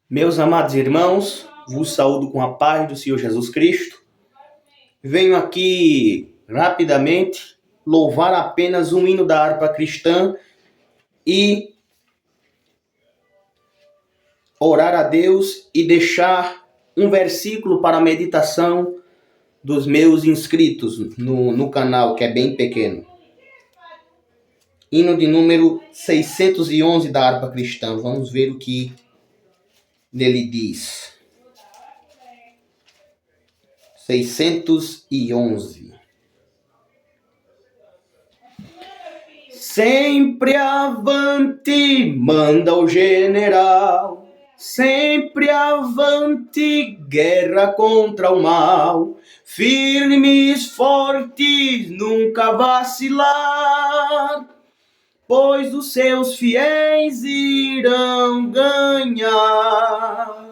Meus amados irmãos, vos saúdo com a paz do Senhor Jesus Cristo. Venho aqui rapidamente louvar apenas um hino da harpa cristã e orar a Deus e deixar um versículo para a meditação dos meus inscritos no canal, que é bem pequeno. Hino de número 611 da harpa cristã. Vamos ver o que nele diz. 611. Sempre avante, manda o general. Sempre avante, guerra contra o mal. Firmes, fortes, nunca vacilar, pois os seus fiéis irão ganhar.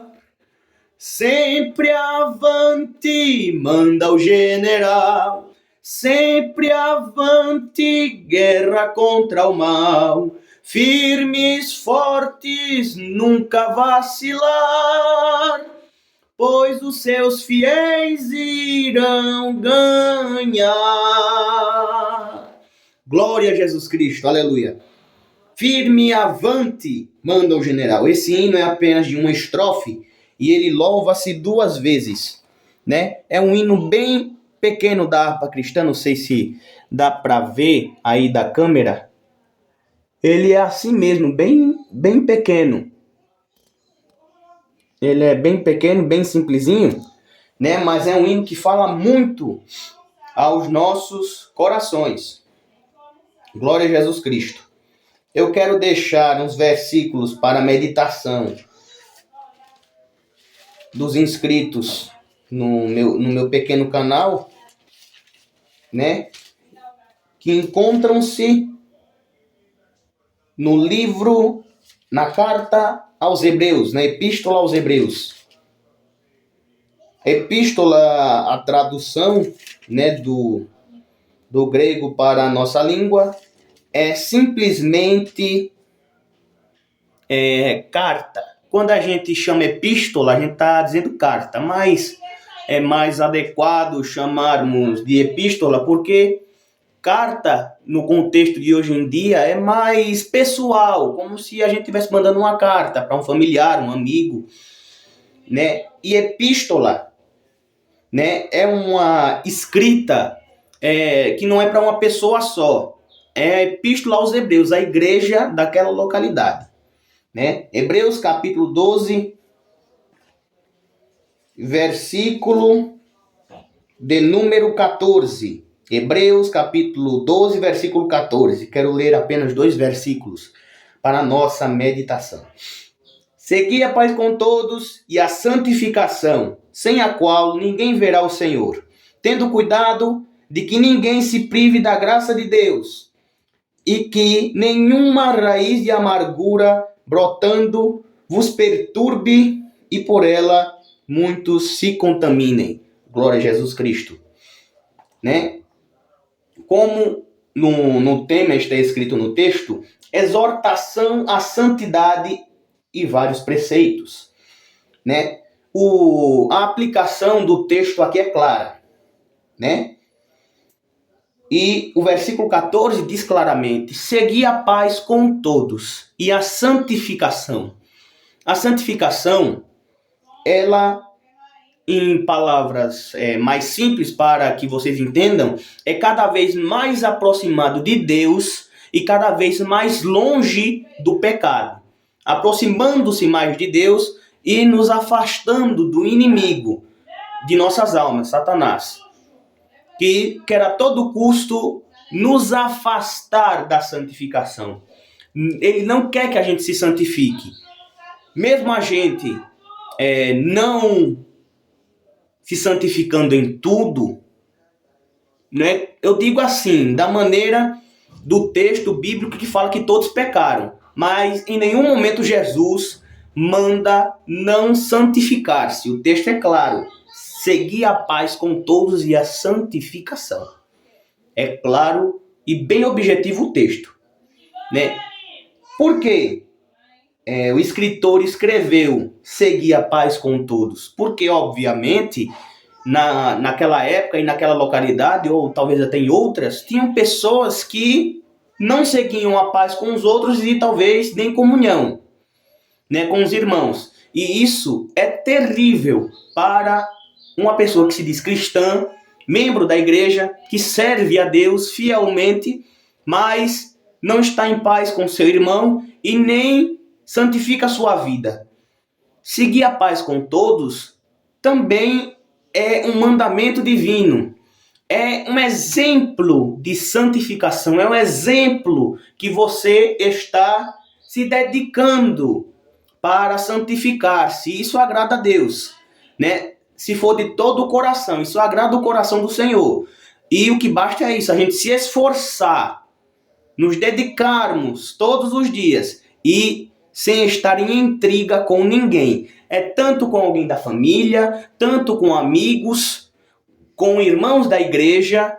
Sempre avante, manda o general. Sempre avante, guerra contra o mal. Firmes, fortes, nunca vacilar, pois os seus fiéis irão ganhar. Glória a Jesus Cristo, aleluia. Firme avante, manda o general. Esse hino é apenas de uma estrofe e ele louva-se duas vezes, né? É um hino bem pequeno da harpa cristã, não sei se dá para ver aí da câmera. Ele é assim mesmo, bem pequeno. Ele é bem pequeno, bem simplesinho, né? Mas é um hino que fala muito aos nossos corações. Glória a Jesus Cristo. Eu quero deixar uns versículos para a meditação dos inscritos no meu pequeno canal, né? Que encontram-se no livro, na carta aos Hebreus, na Epístola aos Hebreus. Epístola, a tradução, né, do grego para a nossa língua, é simplesmente carta. Quando a gente chama epístola, a gente está dizendo carta, mas é mais adequado chamarmos de epístola, porque carta, no contexto de hoje em dia, é mais pessoal, como se a gente estivesse mandando uma carta para um familiar, um amigo, né? E epístola, né, é uma escrita que não é para uma pessoa só. É a epístola aos Hebreus, a igreja daquela localidade, né? Hebreus capítulo 12, versículo de número 14. Hebreus capítulo 12, versículo 14. Quero ler apenas 2 versículos para a nossa meditação. Segui a paz com todos e a santificação, sem a qual ninguém verá o Senhor, tendo cuidado de que ninguém se prive da graça de Deus, e que nenhuma raiz de amargura brotando vos perturbe, e por ela muitos se contaminem. Glória a Jesus Cristo. Né? Como no tema está escrito no texto, exortação à santidade e vários preceitos, né? A aplicação do texto aqui é clara, né? E o versículo 14 diz claramente: segui a paz com todos e a santificação. A santificação, ela, em palavras mais simples para que vocês entendam, é cada vez mais aproximado de Deus e cada vez mais longe do pecado, aproximando-se mais de Deus e nos afastando do inimigo de nossas almas, Satanás, que quer a todo custo nos afastar da santificação. Ele não quer que a gente se santifique. Mesmo a gente não se santificando em tudo, né? Eu digo assim, da maneira do texto bíblico que fala que todos pecaram, mas em nenhum momento Jesus manda não santificar-se. O texto é claro: seguir a paz com todos e a santificação. É claro e bem objetivo o texto, né? Por quê? o escritor escreveu seguir a paz com todos? Porque, obviamente, naquela época e naquela localidade, ou talvez até em outras, tinham pessoas que não seguiam a paz com os outros e talvez nem comunhão, né, com os irmãos. E isso é terrível para uma pessoa que se diz cristã, membro da igreja, que serve a Deus fielmente, mas não está em paz com seu irmão e nem santifica a sua vida. Seguir a paz com todos também é um mandamento divino. É um exemplo de santificação, é um exemplo que você está se dedicando para santificar-se. Isso agrada a Deus, né? Se for de todo o coração, isso agrada o coração do Senhor. E o que basta é isso, a gente se esforçar, nos dedicarmos todos os dias e sem estar em intriga com ninguém. É tanto com alguém da família, tanto com amigos, com irmãos da igreja.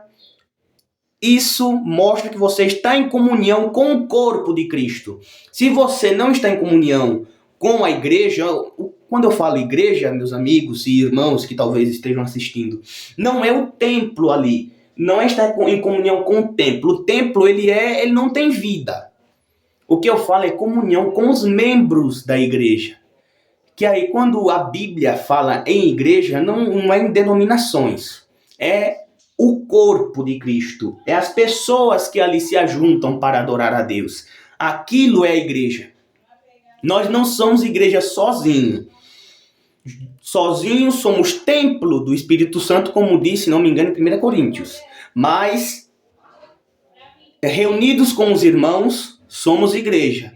Isso mostra que você está em comunhão com o corpo de Cristo. Se você não está em comunhão com a igreja, quando eu falo igreja, meus amigos e irmãos que talvez estejam assistindo, não é o templo ali, não é estar em comunhão com o templo. O templo ele não tem vida. O que eu falo é comunhão com os membros da igreja. Que aí quando a Bíblia fala em igreja, não é em denominações, é o corpo de Cristo, é as pessoas que ali se ajuntam para adorar a Deus. Aquilo é a igreja. Nós não somos igreja sozinhos. Sozinhos somos templo do Espírito Santo, como disse, se não me engano, em 1 Coríntios. Mas, reunidos com os irmãos, somos igreja.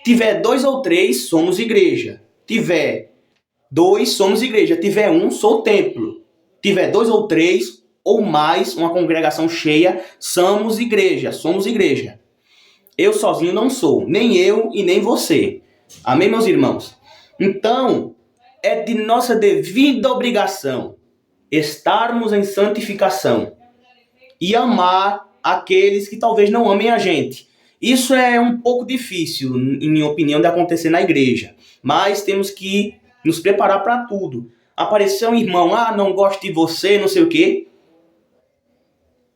Tiver 2 ou 3, somos igreja. Tiver 2, somos igreja. Tiver 1, sou templo. Tiver 2 ou 3 ou mais, uma congregação cheia, somos igreja. Somos igreja. Eu sozinho não sou, nem eu e nem você. Amém, meus irmãos? Então, é de nossa devida obrigação estarmos em santificação e amar aqueles que talvez não amem a gente. Isso é um pouco difícil, em minha opinião, de acontecer na igreja. Mas temos que nos preparar para tudo. Apareceu um irmão, não gosto de você, não sei o quê.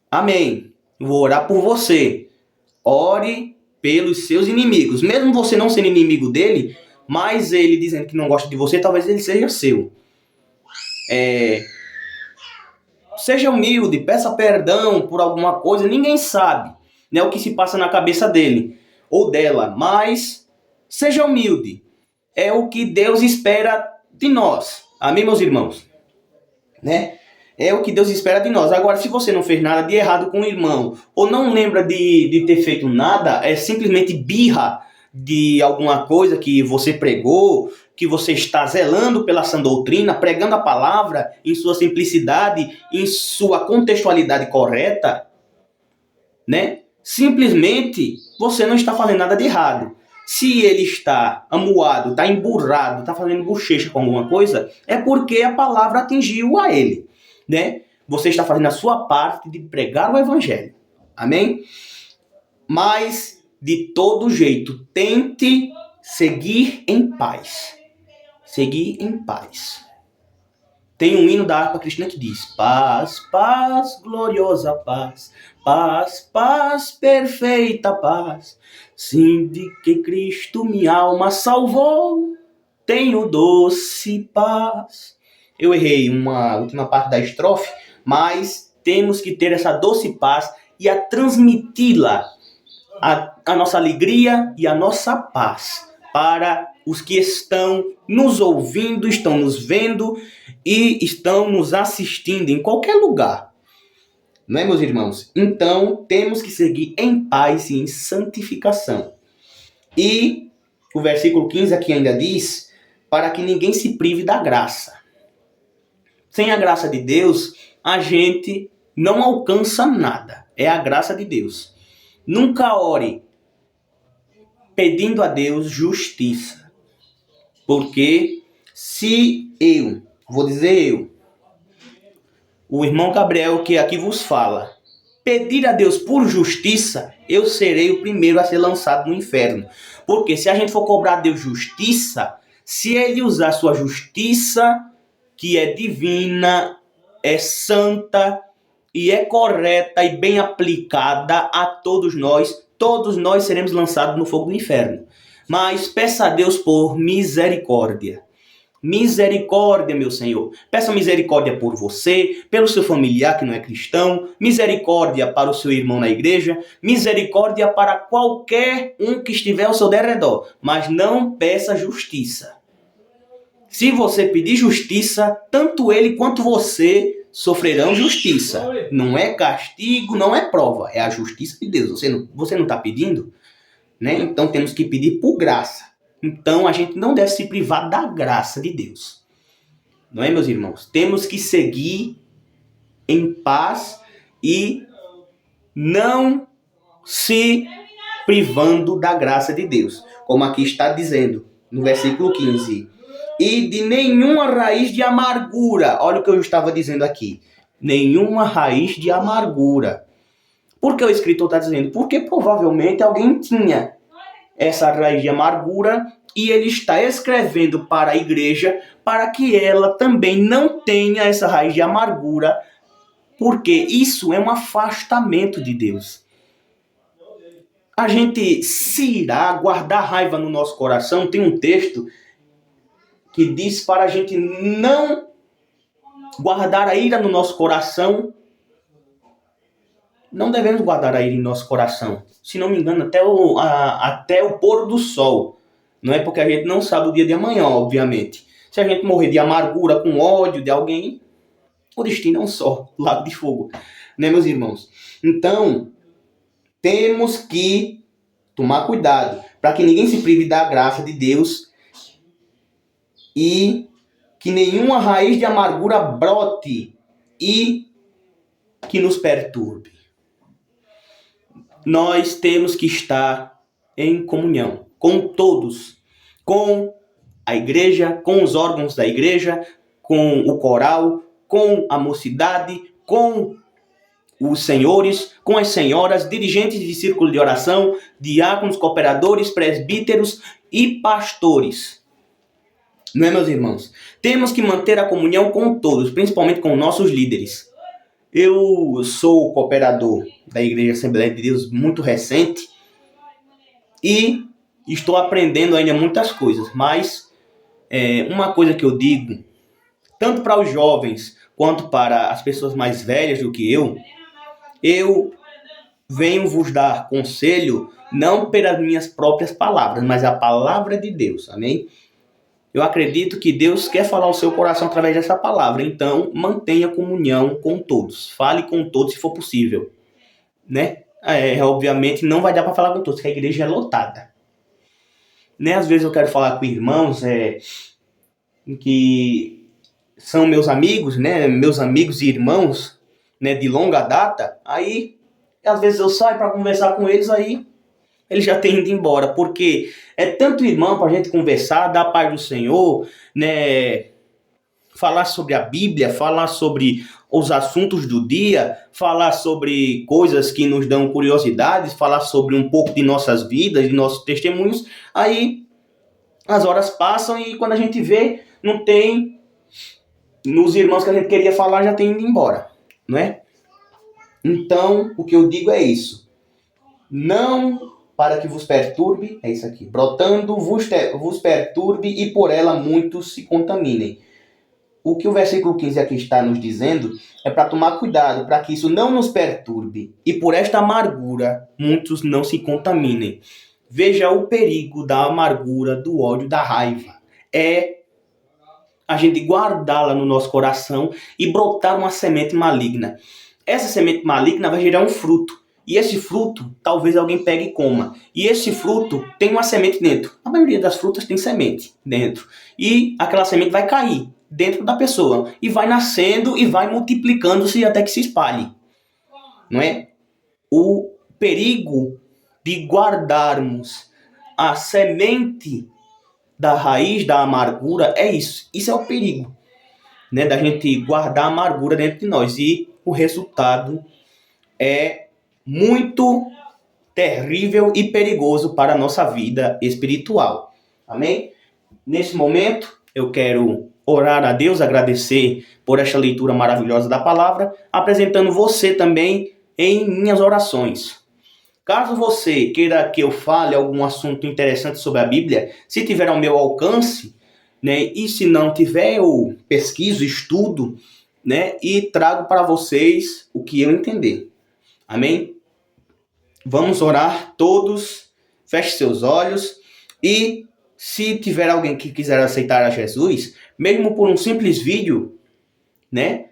Amém. Vou orar por você. Ore pelos seus inimigos. Mesmo você não sendo inimigo dele, mas ele dizendo que não gosta de você, talvez ele seja seu. Seja humilde, peça perdão por alguma coisa. Ninguém sabe, né, o que se passa na cabeça dele ou dela, mas seja humilde. É o que Deus espera de nós. Amém, meus irmãos? Né? É o que Deus espera de nós. Agora, se você não fez nada de errado com o irmão, ou não lembra de ter feito nada, é simplesmente birra de alguma coisa que você pregou, que você está zelando pela sã doutrina, pregando a palavra em sua simplicidade, em sua contextualidade correta, né? Simplesmente você não está fazendo nada de errado. Se ele está amuado, está emburrado, está fazendo bochecha com alguma coisa, é porque a palavra atingiu a ele, né? Você está fazendo a sua parte de pregar o evangelho. Amém? Mas, de todo jeito, tente seguir em paz. Seguir em paz. Tem um hino da harpa cristã que diz: paz, paz, gloriosa paz, paz, paz, perfeita paz. Sim, de que Cristo minha alma salvou, tenho doce paz. Eu errei uma última parte da estrofe, mas temos que ter essa doce paz e a transmiti-la, a nossa alegria e a nossa paz para os que estão nos ouvindo, estão nos vendo e estão nos assistindo em qualquer lugar. Não é, meus irmãos? Então, temos que seguir em paz e em santificação. E o versículo 15 aqui ainda diz, para que ninguém se prive da graça. Sem a graça de Deus, a gente não alcança nada. É a graça de Deus. Nunca ore pedindo a Deus justiça. Porque se o irmão Gabriel que aqui vos fala, pedir a Deus por justiça, eu serei o primeiro a ser lançado no inferno. Porque se a gente for cobrar a Deus justiça, se ele usar sua justiça, que é divina, é santa e é correta e bem aplicada a todos nós seremos lançados no fogo do inferno. Mas peça a Deus por misericórdia. Misericórdia, meu Senhor. Peça misericórdia por você, pelo seu familiar que não é cristão, misericórdia para o seu irmão na igreja, misericórdia para qualquer um que estiver ao seu derredor, mas não peça justiça. Se você pedir justiça, tanto ele quanto você sofrerão justiça. Não é castigo, não é prova, é a justiça de Deus. Você não está pedindo? Né? Então temos que pedir por graça. Então a gente não deve se privar da graça de Deus. Não é, meus irmãos? Temos que seguir em paz e não se privando da graça de Deus. Como aqui está dizendo no versículo 15. E de nenhuma raiz de amargura. Olha o que eu estava dizendo aqui. Nenhuma raiz de amargura. Por que o escritor está dizendo? Porque provavelmente alguém tinha essa raiz de amargura e ele está escrevendo para a igreja para que ela também não tenha essa raiz de amargura, porque isso é um afastamento de Deus. A gente se irá guardar raiva no nosso coração. Tem um texto que diz para a gente não guardar a ira no nosso coração. Não devemos guardar a ira em nosso coração. Se não me engano, até o pôr do sol. Não é porque a gente não sabe o dia de amanhã, obviamente. Se a gente morrer de amargura, com ódio de alguém, o destino é um só, lago de fogo. Né, meus irmãos? Então, temos que tomar cuidado para que ninguém se prive da graça de Deus e que nenhuma raiz de amargura brote e que nos perturbe. Nós temos que estar em comunhão com todos, com a igreja, com os órgãos da igreja, com o coral, com a mocidade, com os senhores, com as senhoras, dirigentes de círculo de oração, diáconos, cooperadores, presbíteros e pastores. Não é, meus irmãos? Temos que manter a comunhão com todos, principalmente com nossos líderes. Eu sou cooperador da Igreja Assembleia de Deus muito recente e estou aprendendo ainda muitas coisas, mas uma coisa que eu digo, tanto para os jovens quanto para as pessoas mais velhas do que eu venho vos dar conselho não pelas minhas próprias palavras, mas a palavra de Deus, amém? Eu acredito que Deus quer falar ao seu coração através dessa palavra. Então, mantenha comunhão com todos. Fale com todos se for possível. Né? Obviamente, não vai dar para falar com todos, porque a igreja é lotada. Né? Às vezes eu quero falar com irmãos que são meus amigos, né? Meus amigos e irmãos, né? De longa data. Aí, às vezes eu saio para conversar com eles, aí ele já tem ido embora, porque é tanto irmão para a gente conversar, dar a paz do Senhor, né? Falar sobre a Bíblia, falar sobre os assuntos do dia, falar sobre coisas que nos dão curiosidades, falar sobre um pouco de nossas vidas, de nossos testemunhos. Aí as horas passam e quando a gente vê, não tem, nos irmãos que a gente queria falar já tem ido embora, não é? Então, o que eu digo é isso. Não para que vos perturbe, é isso aqui, brotando vos perturbe e por ela muitos se contaminem. O que o versículo 15 aqui está nos dizendo é para tomar cuidado, para que isso não nos perturbe e por esta amargura muitos não se contaminem. Veja o perigo da amargura, do ódio, da raiva. É a gente guardá-la no nosso coração e brotar uma semente maligna. Essa semente maligna vai gerar um fruto. E esse fruto, talvez alguém pegue e coma. E esse fruto tem uma semente dentro. A maioria das frutas tem semente dentro. E aquela semente vai cair dentro da pessoa. E vai nascendo e vai multiplicando-se até que se espalhe. Não é? O perigo de guardarmos a semente da raiz da amargura é isso. Isso é o perigo. Né? Da gente guardar a amargura dentro de nós. E o resultado é muito terrível e perigoso para a nossa vida espiritual. Amém? Nesse momento, eu quero orar a Deus, agradecer por esta leitura maravilhosa da palavra, apresentando você também em minhas orações. Caso você queira que eu fale algum assunto interessante sobre a Bíblia, se tiver ao meu alcance, né, e se não tiver, eu pesquiso, estudo, né, e trago para vocês o que eu entender. Amém? Vamos orar todos, feche seus olhos e se tiver alguém que quiser aceitar a Jesus, mesmo por um simples vídeo, né,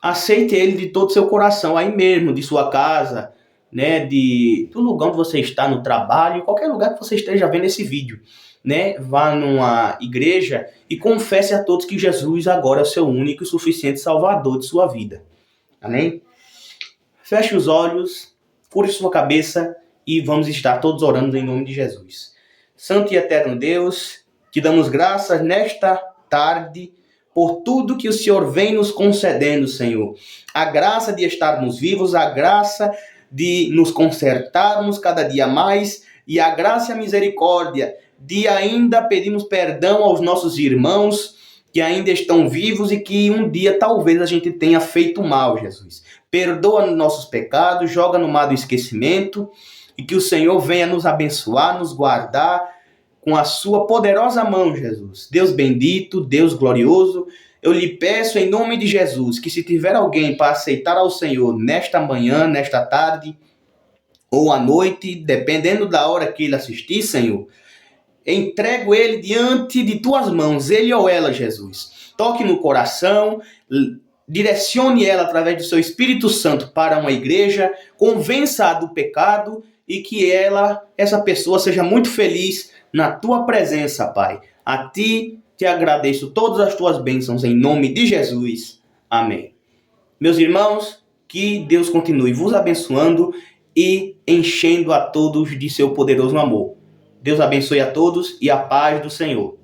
aceite ele de todo o seu coração, aí mesmo, de sua casa, né, do lugar onde você está, no trabalho, qualquer lugar que você esteja vendo esse vídeo, né, vá numa igreja e confesse a todos que Jesus agora é o seu único e suficiente Salvador de sua vida. Amém? Feche os olhos, cure sua cabeça e vamos estar todos orando em nome de Jesus. Santo e eterno Deus, te damos graças nesta tarde por tudo que o Senhor vem nos concedendo, Senhor. A graça de estarmos vivos, a graça de nos consertarmos cada dia mais e a graça e a misericórdia de ainda pedirmos perdão aos nossos irmãos que ainda estão vivos e que um dia talvez a gente tenha feito mal, Jesus. Perdoa nossos pecados, joga no mar do esquecimento e que o Senhor venha nos abençoar, nos guardar com a sua poderosa mão, Jesus. Deus bendito, Deus glorioso, eu lhe peço em nome de Jesus que se tiver alguém para aceitar ao Senhor nesta manhã, nesta tarde ou à noite, dependendo da hora que ele assistir, Senhor, entrego ele diante de tuas mãos, ele ou ela, Jesus. Toque no coração, direcione ela através do seu Espírito Santo para uma igreja, convença-a do pecado e que essa pessoa seja muito feliz na tua presença, Pai. A ti te agradeço todas as tuas bênçãos em nome de Jesus. Amém. Meus irmãos, que Deus continue vos abençoando e enchendo a todos de seu poderoso amor. Deus abençoe a todos e a paz do Senhor.